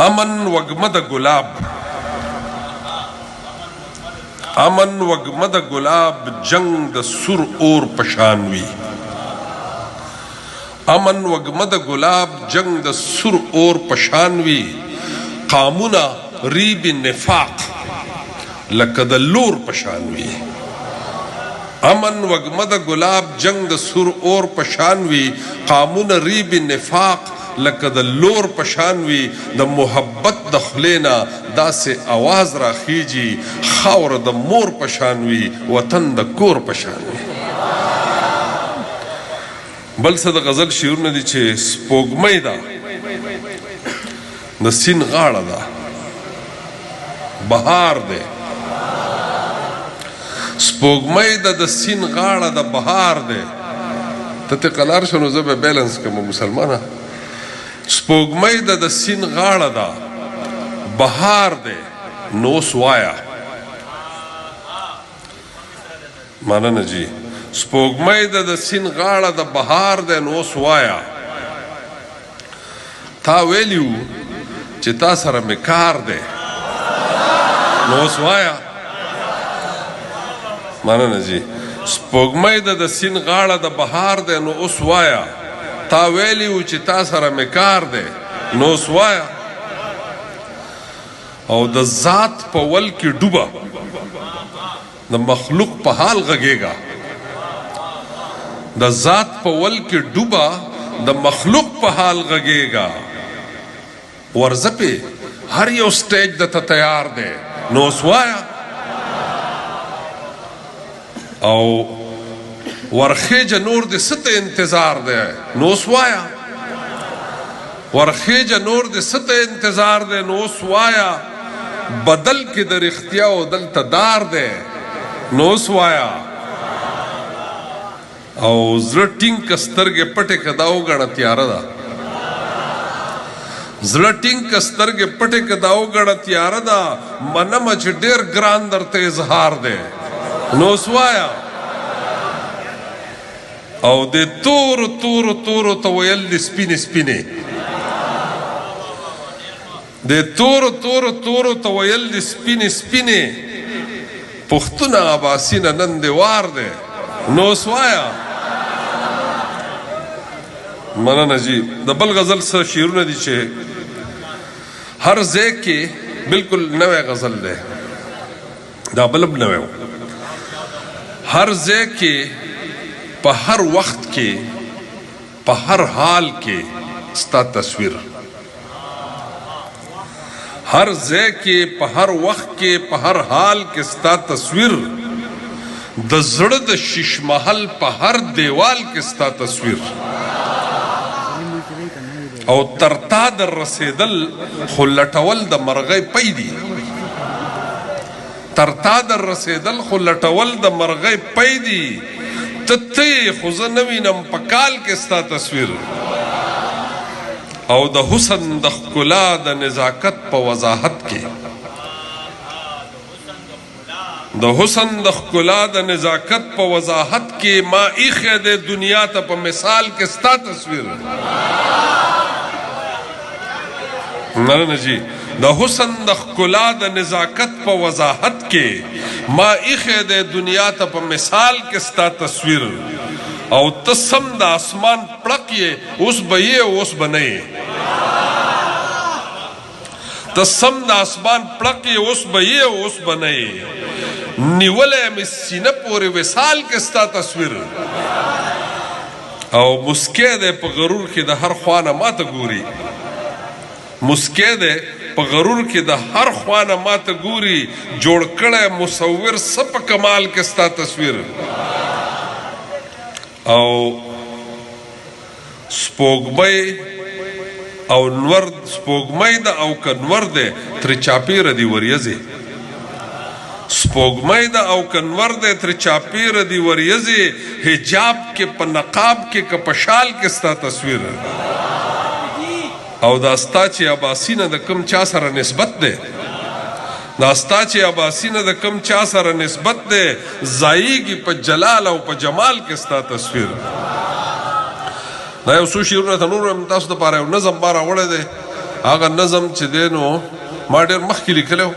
امن وږمه د ګلاب، امن وږمه د ګلاب، جنگ د سور اور پشان وي. امن وږمه د ګلاب، جنگ د سور اور پشان وي. قامونه ریب نفاق لکه د لور پشان وي. امن وږمه د ګلاب، جنگ د سور اور پشان وي. قامونه ریب نفاق لکه د لور پشان وي. د محبت د خلینا داسې आवाज راخیږي، خاور د مور پشان وي، وطن د کور پشان وي. بل څه د غزل شعرونه دي چې سپوږمۍ ده د سیند غاړه ده، بهار دی. سپوږمۍ ده د سیند غاړه ده، بهار دی. ته قلار شنو زه به بیلنس کوم مسلمانه. سپوږمۍ ده د سیند غاړه ده، بهار دی. نو اوس وایه مننه جی. سپوږمۍ ده د سیند غاړه ده، بهار دی. نو اوس وایه تا ویلیو چې تا سره مې کار دی. نو اوس وایه مننه جی. سپوږمۍ ده د سیند غاړه ده، بهار دی. نو اوس وایه تا ویلیو چې تا سره مې کار دی. نو اوس وایه او د ذات په ول کې ډوبه، د مخلوق په حال غږېږه. د ذات په ول کې ډوبه، د مخلوق په حال غږېږه. ورځه پې هر یو سټیج درته تیار دی. نو اوس وایه او ورخیجه نور د څه ته انتظار دی. نو اوس وایه ورخیجه نور د څه ته انتظار دی. نو اوس وایه بدل کې د رښتیا او دلته دار دی. نو اوس وایه او زړه ټینګ که سترګې پټې که دا وګڼه تیاره ده. زړه ټینګ که سترګې پټې که دا وګڼه تیاره ده. منمه چې ډېر ګران درته اظهار دی. نو اوس وایه او د تورو تورو تورو ته ویل د سپینې سپینې، د تورو تورو تورو ته ویل د سپینې سپینې. پښتونه عباسینه نن د وار دی. نو اوس وایه مننه جی. د بل غزل څه شعرونه دي چې هر ځای کې بالکل نوی غزل دی، دا بل هم نوی و. هر ځای کې په هر وخت کې په هر حال کې ستا تصویر. هر ځای کې په هر وخت کې په هر حال کې ستا تصویر. د زړه د شیش محل په هر دیوال کې ستا تصویر. او ترتا در رسیدل خو لټول د مرغۍ پی دي. ترتا در رسیدل خو لټول د مرغۍ پی دي. ته خو زه نه وینم په کال کې ستا تصویر. او د حسن د ښکلا د نزاکت په وضاحت کې، د حسن د ښکلا د نزاکت په وضاحت کې ما ایښی دی دنیا ته په مثال کې ستا تصویر. مننه جی. د حسن د ښکلا د نزاکت په وضاحت کې ما ایښی دی دنیا ته په مثال کې ستا تصویر. او ته سم د اسمان پړق یې، اوس به یې اوس به نه یې. ته سم د اسمان پړق یې، اوس به یې اوس به نه یې. نیولی مې سینه پورې وصال کې ستا تصویر. او مسکی دی په غرور کې د هر خوا نه ماته ګوري. مسکی دی په غرور کې د هر خوا نه ماته ګوري. جوړ کړی مصور څه په کمال کې ستا تصویر. او سپوږمۍ او نور، سپوږمۍ ده او که نور دی ترې چاپېره دي وریځې. سپوږمۍ ده او که نور دی ترې چاپېره دي وریځې. حجاب کې په نقاب کې که په شال کې ستا تصویر. او دا ستا چې عباسینه د کم چا سره نسبت دی، دا ستا چې عباسینه د کم چا سره نسبت دی، ځایږي په جلال او په جمال کې ستا تصویر. دا یو څو شعرونه ته نور هم تاسو دپاره یو نظم ما راوړی دی هغه نظم چې دی نو ما ډېر مخکې لیکلی و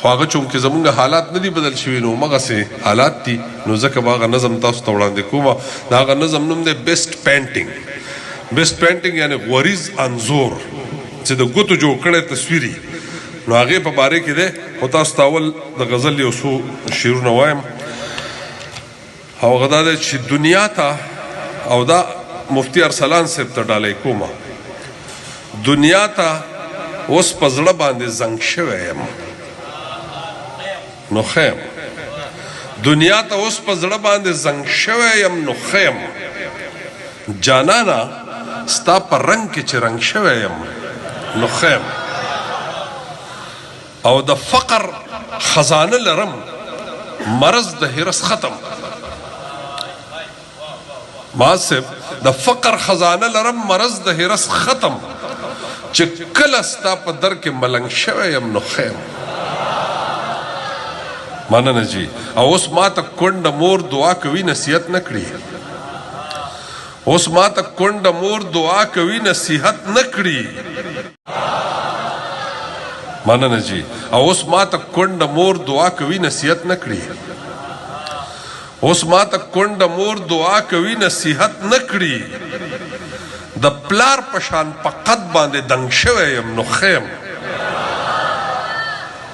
خو هغه چونکې زمونږ حالات نه دي بدل شوي نو همغسې حالات دي نو ځکه به هغه نظم تاسو ته وړاندې کومه د هغه نظم نوم دی بیسټ پینټینګ بیسټ پینټینګ یعنی غوریز انځور چې د ګوتو جوړ کړی تصویري نو هغې په باره کې دی خو تاسو ته اول د غزل یو څو شعرونه وایم او هغه دا دی چې دنیا ته او دا مفتی ارسلان صاحب ته ډالۍ کومه دنیا ته اوس په زړه باندې زنګ شوی یم نو خیم دنیا ته اوس په زړه باندې زنګ شوی یم نو خیم جانانا ستا په رنګ کې چې رنګ شوی یم نو خیم او د فقر خزانه لرم مرض د هرس ختم ماسب د فقر خزانه لرم مرض د هرس ختم چې کله ستا په در کې ملنګ شوی یم نو خیم مننه جی او اوس ما ته کونډه مور دعا کوي نصیحت نه کړي اوس ما ته کونډه مور دعا کوي نصیحت نه کړي مننه جی او اوس ما ته کونډه مور دعا کوي نصیحت نه کړي اوس ما ته کونډه مور دعا کوي نصیحت نه کړي د پلار په شان په قد باندې دنګ شوی یم نو خیم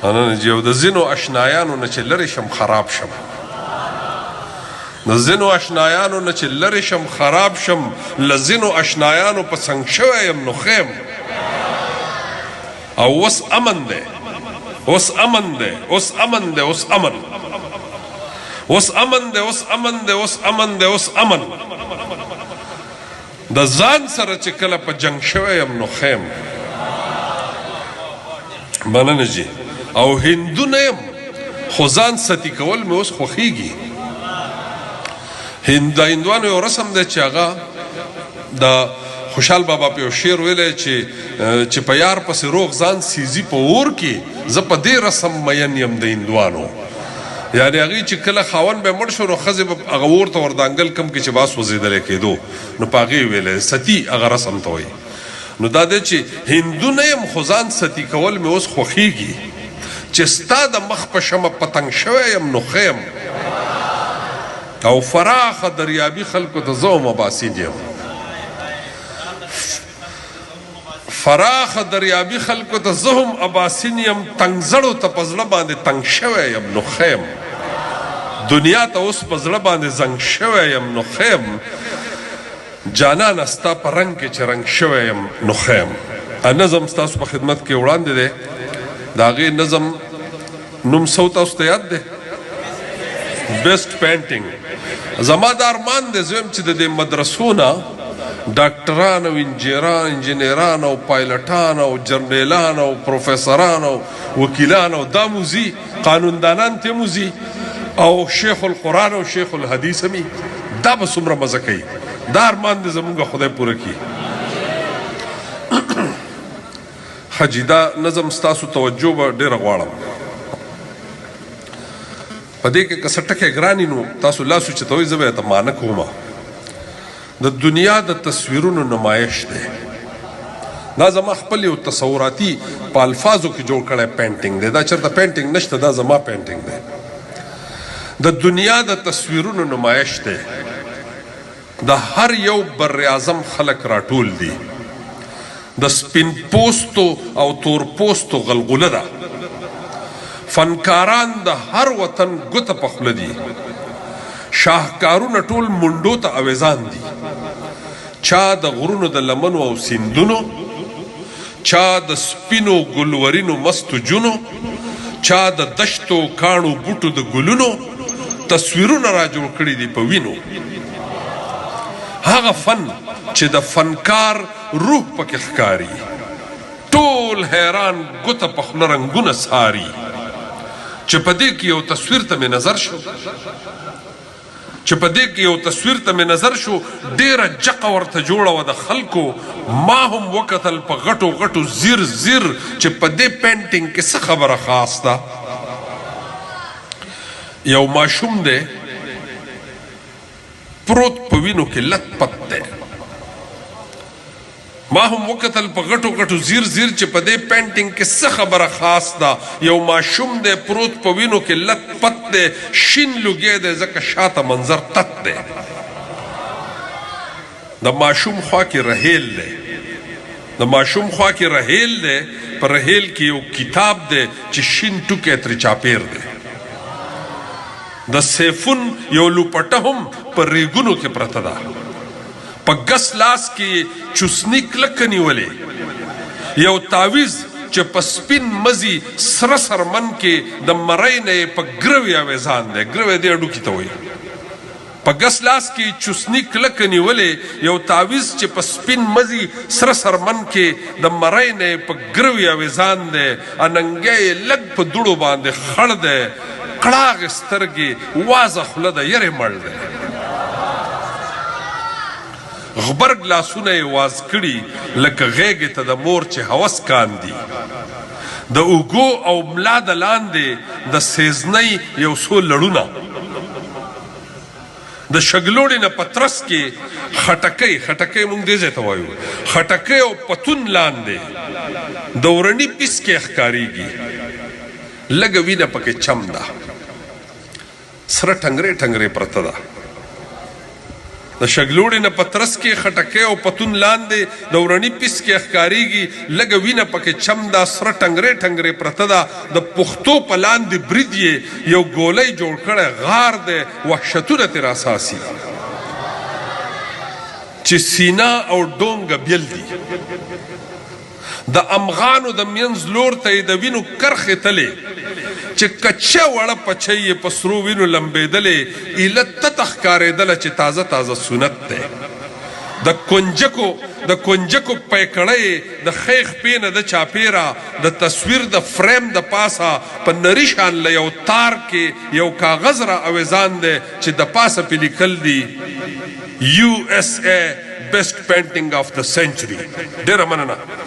مننه جی او د ځینو اشنایانو نه چې لرې شم خراب شم د ځینو اشنایانو نه چې لرې شم خراب شم له ځینو اشنایانو په څنګ شوی یم نو خیم او اوس امن دی اوس امن دی اوس امن دی اوس امن اوس امن دی اوس امن دی اوس امن دی اوس امن د ځان سره چې کله په جنګ شوی یم نو خیم مننه جی او هندو نه یم خو ځان ستی کول مې اوس خوښیږي د هندوانو یو رسم دی چې هغه د خوشحال بابا په یو شعر ویلی چې په یار پسې روغ ځان سیزي په اور کې زه په دې رسم مین یم د هندوانو یعنې هغې چې کله خاوند به مړ شو نو ښځې به هغه اور ته وردانګل کم کې چې باس وزېدلی کېدو نو په هغې ویلی ستی هغه رسم ته وایي نو دا دی چې هندو نه یم خو ځان ستی کول مې اوس خوښیږي چې ستا د مخ په شمه پتنګ شوی یم نو خیم او فراخه دریابي خلکو ته زه هم اباسین یم فراخه دریابي خلکو ته زه هم اباسین یم تنګ زړو ته په زړه باندې تنګ شوی یم نو خیم دنیا ته اوس په زړه باندې زنګ شوی یم نو خیم جانانه ستا په رنګ کې چې رنګ شوی یم نو خیم نظم ستاسو په خدمت کې وړاندې دی د هغې نظم نوم څه تاسو ته یاد دی بیسټ پینټینګ زما دا ارمان دی زه یم چې د دې مدرسو نه ډاکټران او انجینران او پایلټان او جرنیلان او پروفیسران او وکیلان او دا موزي قانوندانان ته موزي او شیخ القرآن او شیخ الحدیث همي دا به څومره مزه کوي دا ارمان دی زمونږ خدای پوره کړي حجي دا نظم ستاسو توجه به ډېره غواړم په دې کې که څه ټکي ګرانې نو تاسو لاس اوچتوئ زه به یې ته مانه کومه د دنیا د تصویرونو نمایش دی دا زما خپل یو تصوراتي په الفاظو کې جوړ کړی پینټینګ دی دا چېرته پینټینګ نشته دا زما پینټینګ دی د دنیا د تصویرونو نمایش دی د هر یو بر اعظم خلک راټول دي د سپین پوستو او تور پوستو غلغله ده فنکاران د هر وطن ګوته په خوله دي شاهکارونه ټول منډو ته اویزان دي چا د غرونو د لمنو او سیندونو چا د سپینو ګلورینو مستو جونو چا د دشتو کاڼو بوټو د ګلونو تصویرونه را جوړ کړي دي په وینو هغه فن چې د فنکار روح پکې ښکاري ټول حیران ګوته په خوله رنګونه ساري چې په دې کې یو تصویر ته مې نظر شو چې په دې کې یو تصویر ته مې نظر شو ډېره جقه ورته جوړه وه د خلکو ما هم وکتل په غټو غټو زیر زیر چې په دې پینټینګ کې څه خبره خاص ده یو ماشوم دی پروت په وینو کې لت پت دی ما هم وکتل په غټو غټو زیر زیر چې په دې پینټینګ کې څه خبره خاص ده یو ماشوم دی پروت په وینو کې لت پت دی شین لوګی دی ځکه شاته منظر تت دی د ماشوم خوا کې رحیل دی د ماشوم خوا کې رحیل دی په رحیل کې یو کتاب دی چې شین ټوکی ترې چاپیر دی د سیفون یو لوپټه هم په ریګونو کې پرته ده په ګس لاس کې چوسنی کلکه نیولې یو تعویز چې په سپین مزي سره سرمن کې د مرۍ نه په ګروي اویزان دی ګروي دی اډو کې ته وایي په ګس لاس کې چوسنی کلکه نیولې یو تعویز چې په سپین مزي سره سرمن کې د مرۍ نه په ګروي اویزان دی اننګې لګ په دوړو باندې خړ دی کړاغ سترګې وازه خوله د یرې مړ دی غبرګ لاسونه یې واز کړي لکه غېږې ته د مور چې هوس کاندي د اوږو او ملا د لاندې د سیزنۍ یو څو لړونه د شګلوړې نه په ترس کې خټکۍ مونږ دې ځای ته وایو خټکۍ او پتون لاندې د ورني پیس کې ښکارېږي لږه وینه پکې چم ده سره ټنګرې پرته ده د شګلوړې نه په ترس کې خټکۍ او پتون لاندې د ورني پیس کې ښکارېږي لږه وینه پکې چم ده سره ټنګرې پرته ده د پښتو په لاندې برید یې یو ګولی جوړ کړی غار دی وحشتونه ترې اساسي چې سینا او ډونګه بیل دي د امغانو د منځ لور ته یې د وینو کرښې تلې چې کچه وړه پچۍ یې په سرو وینو لمبېدلې ایله تته ښکارېدله چې تازه سنت دی د کنجکو پیکړۍ د خیخ پینه د چاپیره د تصویر د فریم د پاسه په نری شان له یو تار کې یو کاغذ را اویزان دی چې د پاسه پې لیکل دي USA Best Painting of the Century ډېره مننه